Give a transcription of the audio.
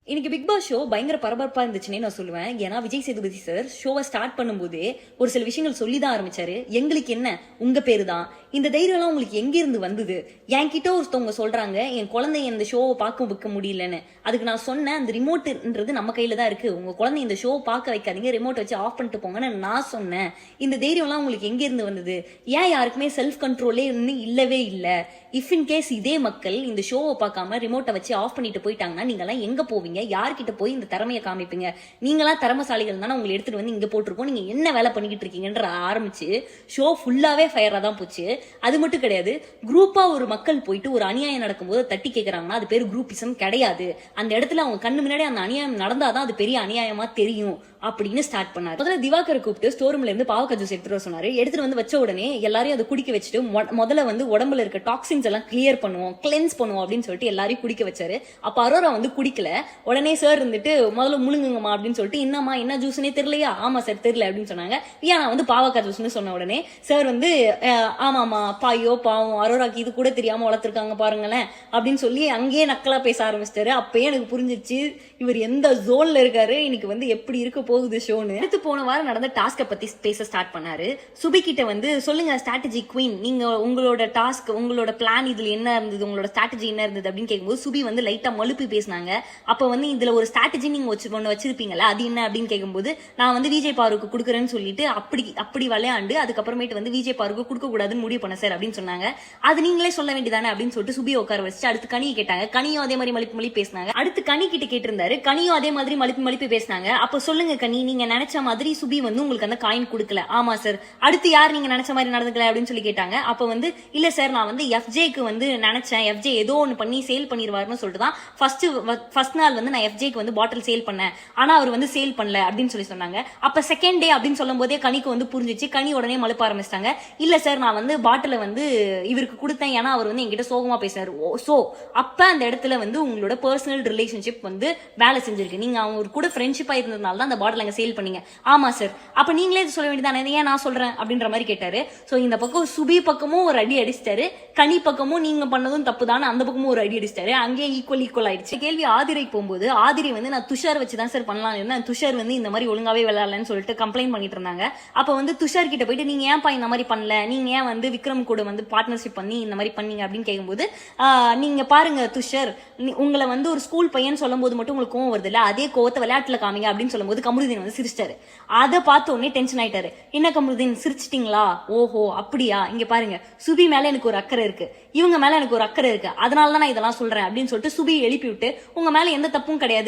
இன்னைக்கு big Boss show பயங்கர பரபரப்பா இருந்துச்சுன்னே நான் சொல்லுவேன். ஏன்னா விஜய் சேதுபதி சார் ஷோவை ஸ்டார்ட் பண்ணும்போது ஒரு சில விஷயங்கள் சொல்லி தான் ஆரம்பிச்சாரு. எங்களுக்கு என்ன, உங்க பேரு தான், இந்த தைரியம் எல்லாம் உங்களுக்கு எங்க இருந்து வந்தது? என்கிட்ட ஒருத்தவங்க சொல்றாங்க என் குழந்தை இந்த ஷோவை பார்க்க வைக்க முடியலன்னு. அதுக்கு நான் சொன்னேன், அந்த ரிமோட்ன்றது நம்ம கையில தான் இருக்கு, உங்க குழந்தை இந்த ஷோவை பார்க்க வைக்காதீங்க, ரிமோட் வச்சு ஆஃப் பண்ணிட்டு போங்கன்னு நான் சொன்னேன். இந்த தைரியம் எல்லாம் உங்களுக்கு எங்க இருந்து வந்தது? ஏன் யாருக்குமே செல்ஃப் கண்ட்ரோலே இன்னும் இல்லவே இல்லை? இஃப் இன் கேஸ் இதே மக்கள் இந்த ஷோவை பார்க்காம ரிமோட்டை வச்சு ஆஃப் பண்ணிட்டு போயிட்டாங்கன்னா நீங்க எல்லாம் எங்க போவீங்க? யார்கிட்ட போய் இந்த திறமையை காமிப்பீங்க? நீங்களா திறமசாலிகள் தானே, உங்களை எடுத்துட்டு வந்து இங்க போட்டிருக்கோம், நீங்க என்ன வேலை பண்ணிக்கிட்டு இருக்கீங்கன்ற ஆரம்பிச்சு ஷோ ஃபுல்லாவே ஃபயரா தான் போச்சு. அது மட்டும் கிடையாது, குரூப்பா ஒரு மக்கள் போயிட்டு ஒரு அநியாயம் நடக்கும்போது தட்டி கேட்கறாங்கன்னா அது பேர் குரூப்பிசம் கிடையாது. அந்த இடத்துல அவங்க கண்ணு முன்னாடி அந்த அநியாயம் நடந்தாதான் அது பெரிய அநியாயமா தெரியும் அப்படின்னு ஸ்டார்ட் பண்ணாரு. முதல்ல திவாகரை கூப்பிட்டு ஸ்டோர் ரூம்ல இருந்து பாவக்காய் ஜூஸ் எடுத்துட்டு வர சொன்னாரு. எடுத்துட்டு வந்து வச்ச உடனே எல்லாரையும் அதை குடிக்க வச்சுட்டு முதல்ல வந்து உடம்புல இருக்க டாக்ஸின்ஸ் எல்லாம் கிளியர் பண்ணுவோம், கிளென்ஸ் பண்ணுவோம் அப்படின்னு சொல்லிட்டு எல்லாரையும் குடிக்க வச்சாரு. அப்ப அரோரா வந்து குடிக்கல. உடனே சார் இருந்துட்டு முதல்ல முழுங்குங்கம்மா அப்படின்னு சொல்லிட்டு, என்னம்மா என்ன ஜூஸ்னே தெரியலையா? ஆமா சார் தெரியல அப்படின்னு சொன்னாங்க. ஏன் நான் வந்து பாவக்காய் ஜூஸ்னு சொன்ன உடனே சார் வந்து ஆமாமா பாயோ பாவம், அரோராக்கு இது கூட தெரியாம வளர்த்துருக்காங்க பாருங்களேன் அப்படின்னு சொல்லி அங்கேயே நக்கலா பேச ஆரம்பிச்சிட்டாரு. அப்பயே எனக்கு புரிஞ்சிச்சு இவர் எந்த ஜோன்ல இருக்காரு, இன்னைக்கு வந்து எப்படி இருக்க போகுது ஷோன்னு. அடுத்து போன வாரம் நடந்த டாஸ்கை பத்தி பேச ஸ்டார்ட் பண்ணாரு. சுபி கிட்ட வந்து சொல்லுங்க ஸ்ட்ராட்டஜி குவீன், நீங்க உங்களோட டாஸ்க், உங்களோட பிளான் இதுல என்ன இருந்தது, உங்களோட ஸ்ட்ராட்டஜி என்ன இருந்தது அப்படின்னு கேட்கும்போது சுபி வந்து லைட்டா மழுப்பி பேசினாங்க. அப்ப வந்து இதுல ஒரு ஸ்ட்ராட்டஜி நீங்க ஒன்று வச்சிருப்பீங்கல்ல, அது என்ன அப்படின்னு கேட்கும்போது நான் வந்து விஜய் பாருக்கு கொடுக்குறேன்னு சொல்லிட்டு அப்படி விளையாண்டு அதுக்கப்புறமேட்டு வந்து விஜய் பாருக்கு கொடுக்க கூடாதுன்னு முடிவு பண்ண சார் அப்படின்னு சொன்னாங்க. அது நீங்களே சொல்ல வேண்டியதானே அப்படின்னு சொல்லிட்டு சுபியை உட்கார வச்சு அடுத்து கனியை கேட்டாங்க. கனியும் அதே மாதிரி மலிப்பு பேசினாங்க. அடுத்து கனி கிட்ட கேட்டிருந்தாரு. கனியும் அதே மாதிரி மலிப்பு பேசினாங்க. அப்ப சொல்லுங்க கனி, நீங்க நினைச்ச மாதிரி சுபி வந்து உங்களுக்கு அந்த காயின் கொடுக்கல. ஆமா சார். அடுத்து யார் நீங்க நினைச்ச மாதிரி நடந்துக்கல அப்படின்னு சொல்லி கேட்டாங்க. அப்ப வந்து இல்ல சார், நான் வந்து எஃப்ஜேக்கு வந்து நினைச்சேன், எஃப்ஜே ஏதோ ஒன்னு பண்ணி சேல் பண்ணிடுவாருன்னு சொல்லிட்டு தான் ஃபர்ஸ்ட் நாள் வந்து நான் எஃப்ஜேக்கு வந்து பாட்டில் சேல் பண்ணேன், ஆனா அவர் வந்து சேல் பண்ணல அப்படின்னு சொல்லி சொன்னாங்க. அப்ப செகண்ட் டே அப்படின்னு சொல்லும் போதே கனிக்கு வந்து புரிஞ்சிச்சு. கனி உடனே மழுப்ப ஆரம்பிச்சிட்டாங்க. இல்ல சார், நான் வந்து பாட்டில வந்து இவருக்கு கொடுத்தேன், ஏன்னா அவர் வந்து என்கிட்ட சோகமா பேசுறாரு. சோ அப்ப அந்த இடத்துல வந்து உங்களோட பர்சனல் ரிலேஷன்ஷிப் வந்து வேலை செஞ்சிருக்கு. நீங்க அவங்க கூட ஃப்ரெண்ட்ஷிப்பா இருந்ததுனால தான் அந்த பாட்டில் அங்க சேல் பண்ணீங்க. ஆமா சார். அப்ப நீங்களே சொல்ல வேண்டியதானே, ஏன் நான் சொல்றேன் அப்படின்ற மாதிரி கேட்டாரு. சோ இந்த பக்கம் சுபி பக்கமும் ஒரு அடி அடிச்சிட்டாரு, கனி பக்கமும் நீங்க பண்ணதும் தப்பு தானே அந்த பக்கமும் ஒரு அடி அடிச்சிட்டாரு. அங்கேயே ஈக்குவல் ஆயிடுச்சு. கேள்வி ஆதிரைக்கு போகும்போது ஆதிரை வந்து நான் துஷார் வச்சுதான் சார் பண்ணலாம் இருந்தேன், துஷார் வந்து இந்த மாதிரி ஒழுங்காவே விளையாடலன்னு சொல்லிட்டு கம்ப்ளைண்ட் பண்ணிட்டு இருந்தாங்க. அப்ப வந்து துஷார் கிட்ட போயிட்டு நீங்க ஏன்ப்பா இந்த மாதிரி பண்ணல, நீங்க ஏன் வந்து விக்ரம் கூட வந்து பார்ட்னர்ஷிப் பண்ணி இந்த மாதிரி பண்ணீங்க அப்படின்னு கேட்கும்போது நீங்க பாருங்க துஷார், உங்களை வந்து ஒரு ஸ்கூல் பையன் சொல்லும் போது மட்டும் உங்களுக்கு கோவம் வருது இல்ல, அதே கோவத்தை விளையாட்டுல காமிங்க அப்படின்னு சொல்லும் போது கமருதீன் வந்து சிரிச்சிட்டாரு. அதை பார்த்த உடனே டென்ஷன் ஆயிட்டாரு. என்ன கமருதீன் சிரிச்சிட்டீங்களா? ஓஹோ அப்படியா, இங்க பாருங்க சுபி மேல எனக்கு ஒரு அக்கறை இருக்கு, இவங்க மேல எனக்கு ஒரு அக்கறை இருக்கு, அதனாலதான் நான் இதெல்லாம் சொல்றேன் அப்படின்னு சொல்லிட்டு சுபி எழுப்பி விட்டு உங்க மேல எந்த தப்பும் கிடையாது